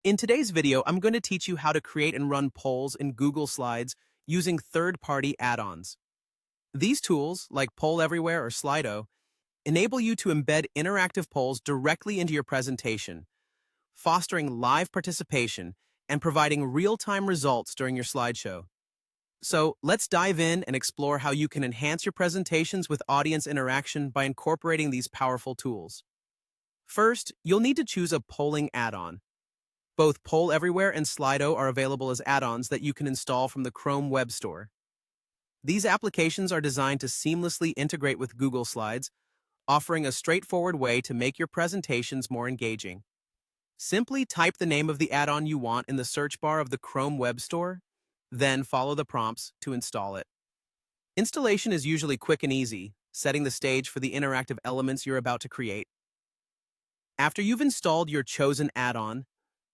In today's video, I'm going to teach you how to create and run polls in Google Slides using third-party add-ons. These tools, like Poll Everywhere or Slido, enable you to embed interactive polls directly into your presentation, fostering live participation and providing real-time results during your slideshow. So let's dive in and explore how you can enhance your presentations with audience interaction by incorporating these powerful tools. First, you'll need to choose a polling add-on. Both Poll Everywhere and Slido are available as add-ons that you can install from the Chrome Web Store. These applications are designed to seamlessly integrate with Google Slides, offering a straightforward way to make your presentations more engaging. Simply type the name of the add-on you want in the search bar of the Chrome Web Store, then follow the prompts to install it. Installation is usually quick and easy, setting the stage for the interactive elements you're about to create. After you've installed your chosen add-on,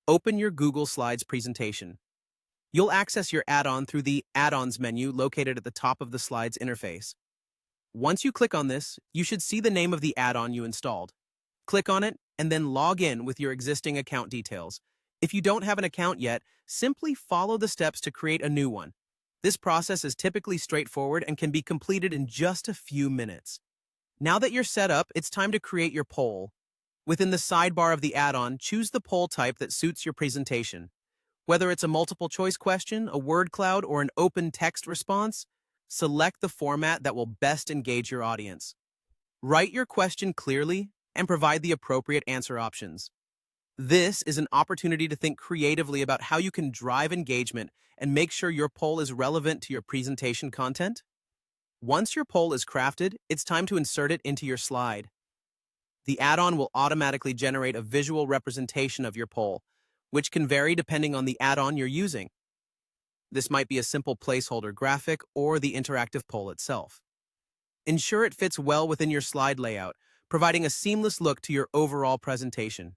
open your Google Slides presentation. You'll access your add-on through the Add-ons menu located at the top of the Slides interface. Once you click on this, you should see the name of the add-on you installed. Click on it and then log in with your existing account details. If you don't have an account yet, simply follow the steps to create a new one. This process is typically straightforward and can be completed in just a few minutes. Now that you're set up, it's time to create your poll. Within the sidebar of the add-on, choose the poll type that suits your presentation. Whether it's a multiple-choice question, a word cloud, or an open text response, select the format that will best engage your audience. Write your question clearly and provide the appropriate answer options. This is an opportunity to think creatively about how you can drive engagement and make sure your poll is relevant to your presentation content. Once your poll is crafted, it's time to insert it into your slide. The add-on will automatically generate a visual representation of your poll, which can vary depending on the add-on you're using. This might be a simple placeholder graphic or the interactive poll itself. Ensure it fits well within your slide layout, providing a seamless look to your overall presentation.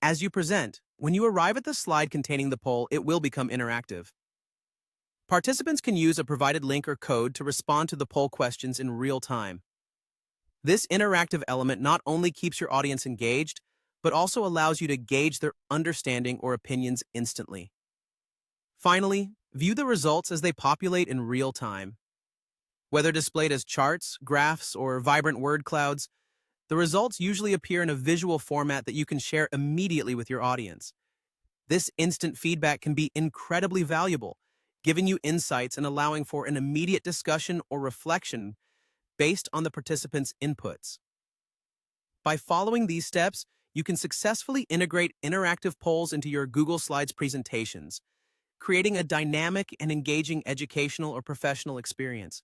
As you present, when you arrive at the slide containing the poll, it will become interactive. Participants can use a provided link or code to respond to the poll questions in real time. This interactive element not only keeps your audience engaged, but also allows you to gauge their understanding or opinions instantly. Finally, view the results as they populate in real time. Whether displayed as charts, graphs, or vibrant word clouds, the results usually appear in a visual format that you can share immediately with your audience. This instant feedback can be incredibly valuable, giving you insights and allowing for an immediate discussion or reflection based on the participants' inputs. By following these steps, you can successfully integrate interactive polls into your Google Slides presentations, creating a dynamic and engaging educational or professional experience.